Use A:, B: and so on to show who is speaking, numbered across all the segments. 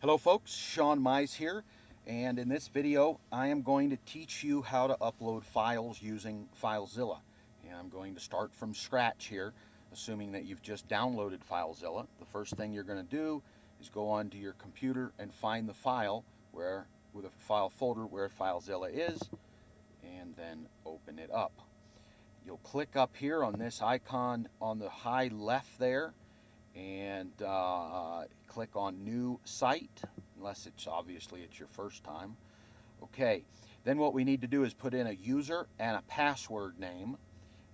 A: Hello folks, Sean Mize here, and in this video I am going to teach you how to upload files using FileZilla. And I'm going to start from scratch here, assuming that you've just downloaded FileZilla. The first thing you're going to do is go onto your computer and find the file with a file folder where FileZilla is, and then open it up. You'll click up here on this icon on the high left there, and click on New Site, unless it's your first time. Okay, then what we need to do is put in a user and a password name,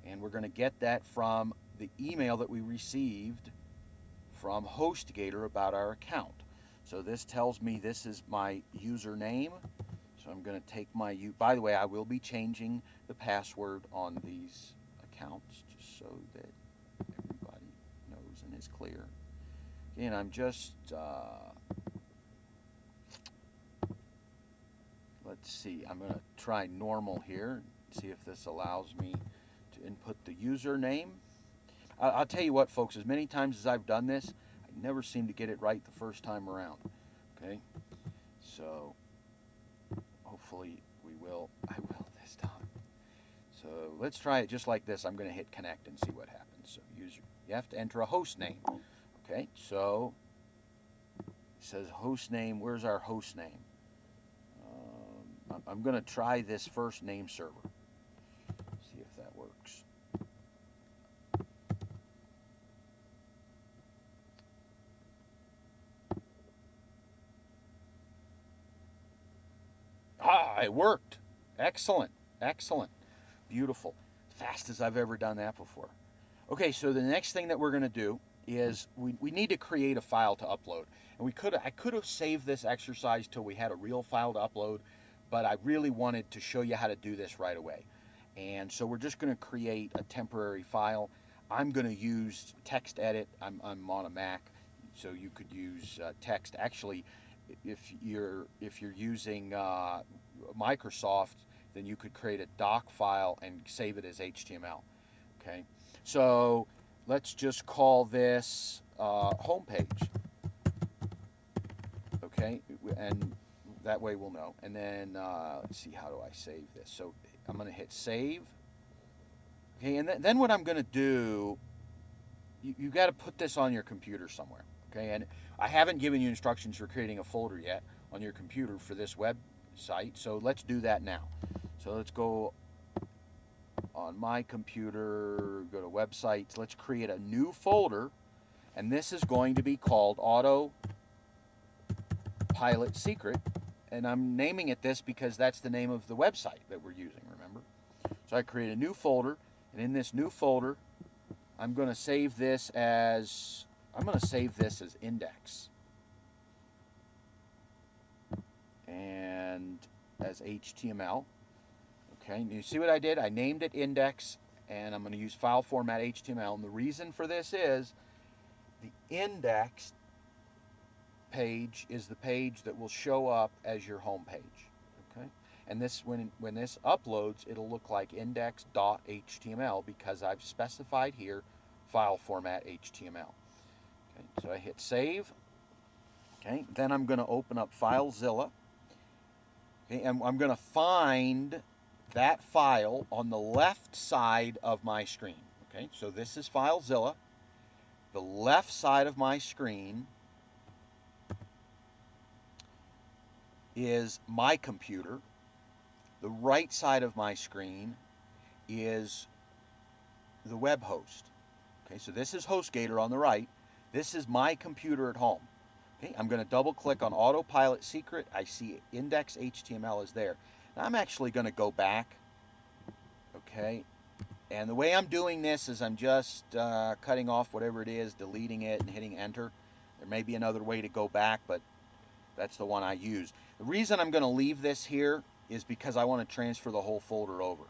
A: and we're going to get that from the email that we received from HostGator about our account. So this tells me this is my username. So I'm going to take by the way, I will be changing the password on these accounts just so that everybody knows and is clear. And I'm just, let's see, I'm going to try normal here, see if this allows me to input the username. I'll tell you what, folks, as many times as I've done this, I never seem to get it right the first time around. Okay, so hopefully I will this time. So let's try it just like this. I'm going to hit connect and see what happens. So you have to enter a host name. Okay, so it says host name. Where's our host name? I'm going to try this first name server. See if that works. Ah, it worked. Excellent. Excellent. Beautiful. Fast as I've ever done that before. Okay, so the next thing that we're going to do is we need to create a file to upload. And I could have saved this exercise till we had a real file to upload, but I really wanted to show you how to do this right away. And so we're just going to create a temporary file. I'm going to use TextEdit. I'm on a Mac, so you could use text. Actually, if you're using Microsoft, then you could create a doc file and save it as HTML. Okay, so let's just call this homepage. Okay, and that way we'll know. And then let's see, how do I save this? So I'm going to hit save. Okay, and then what I'm going to do, you got to put this on your computer somewhere. Okay, and I haven't given you instructions for creating a folder yet on your computer for this website, so let's do that now. So let's go on my computer, go to websites, let's create a new folder, and this is going to be called Autopilot Secret, and I'm naming it this because that's the name of the website that we're using, remember? So I create a new folder, and in this new folder, I'm going to save this as index and as HTML. Okay, you see what I did? I named it index, and I'm going to use file format HTML. And the reason for this is the index page is the page that will show up as your home page. Okay, and this when this uploads, it'll look like index.html because I've specified here file format HTML. Okay, so I hit save. Okay, then I'm going to open up FileZilla. Okay, and I'm going to find that file on the left side of my screen. Okay, so this is FileZilla. The left side of my screen is my computer. The right side of my screen is the web host. Okay, so this is HostGator on the right. This is my computer at home. Okay, I'm going to double click on Autopilot Secret. I see index.html is there. Now I'm actually going to go back. Okay, and the way I'm doing this is I'm just cutting off whatever it is, deleting it, and hitting enter. There may be another way to go back, but that's the one I use. The reason I'm going to leave this here is because I want to transfer the whole folder over.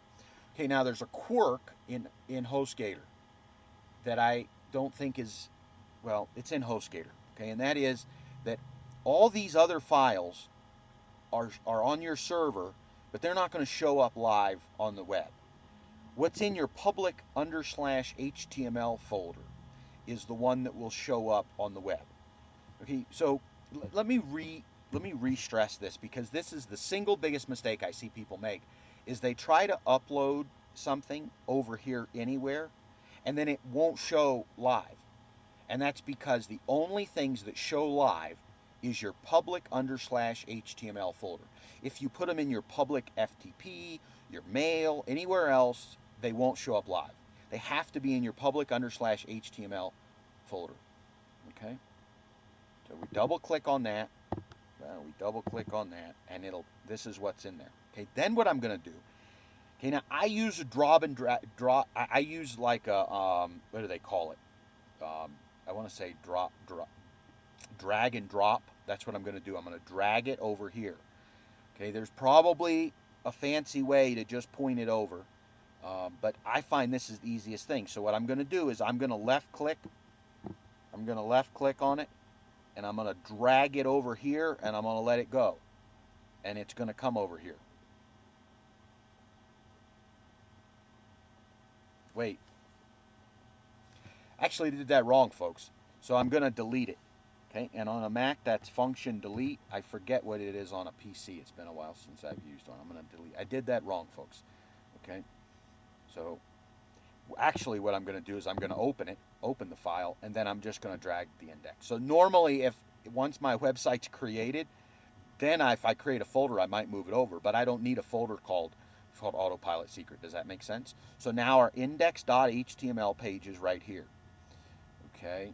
A: Okay, now there's a quirk in HostGator that I don't think is, well, it's in HostGator. Okay, and that is that all these other files are on your server, but they're not going to show up live on the web. What's in your public /HTML folder is the one that will show up on the web. Okay, so let me re-stress this, because this is the single biggest mistake I see people make, is they try to upload something over here anywhere, and then it won't show live. And that's because the only things that show live is your public /HTML folder. If you put them in your public FTP, your mail, anywhere else, they won't show up live. They have to be in your public /HTML folder. Okay? So we double click on that. We double click on that, and this is what's in there. Okay, then what I'm going to do. Okay, now I use a I use like a, what do they call it? I want to say drag and drop. That's what I'm going to do. I'm going to drag it over here. Okay, there's probably a fancy way to just point it over, but I find this is the easiest thing. So what I'm going to do is I'm going to left click. I'm going to left click on it, and I'm going to drag it over here, and I'm going to let it go, and it's going to come over here. Wait. Actually, I did that wrong, folks. So I'm going to delete it. Okay, and on a Mac, that's function delete. I forget what it is on a PC. It's been a while since I've used one. I'm going to delete. I did that wrong, folks. Okay, so actually what I'm going to do is I'm going to open the file, and then I'm just going to drag the index. So normally, once my website's created, then if I create a folder, I might move it over, but I don't need a folder called Autopilot Secret. Does that make sense? So now our index.html page is right here. Okay.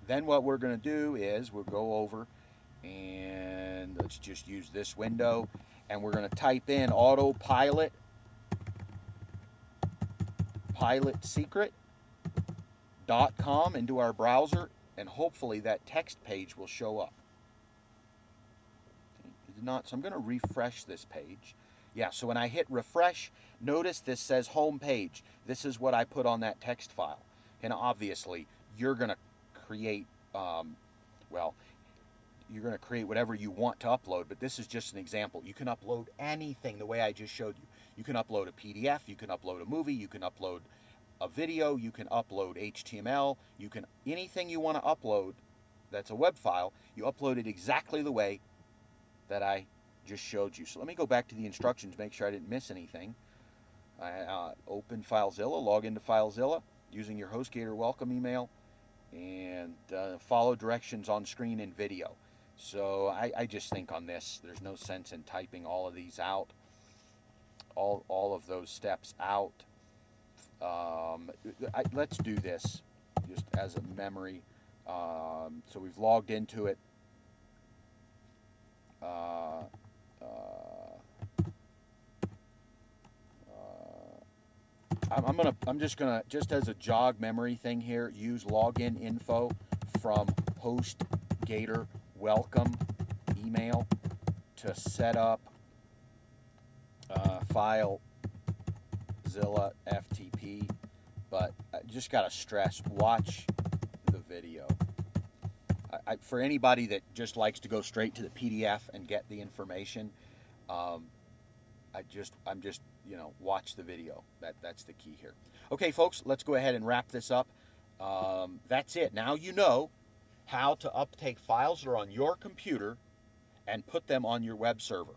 A: Then what we're going to do is we'll go over, and let's just use this window, and we're going to type in Autopilot secret.com into our browser, and hopefully that text page will show up. It did not, so I'm going to refresh this page. Yeah, so when I hit refresh, notice this says home page. This is what I put on that text file. And obviously, you're going to create, you're going to create whatever you want to upload, but this is just an example. You can upload anything the way I just showed you. You can upload a PDF, you can upload a movie, you can upload a video, you can upload HTML, anything you want to upload that's a web file, you upload it exactly the way that I just showed you. So let me go back to the instructions, make sure I didn't miss anything. Open FileZilla, log into FileZilla using your HostGator welcome email, and follow directions on screen in video. So I just think on this, there's no sense in typing all of these out, all of those steps out. Let's do this just as a memory. So we've logged into it. I'm just gonna, just as a jog memory thing here, use login info from HostGator welcome email to set up FileZilla FTP. But I just gotta stress, watch the video. For anybody that just likes to go straight to the PDF and get the information, I'm just watch the video. That's the key here. Okay, folks, let's go ahead and wrap this up. That's it. Now you know how to uptake files that are on your computer and put them on your web server.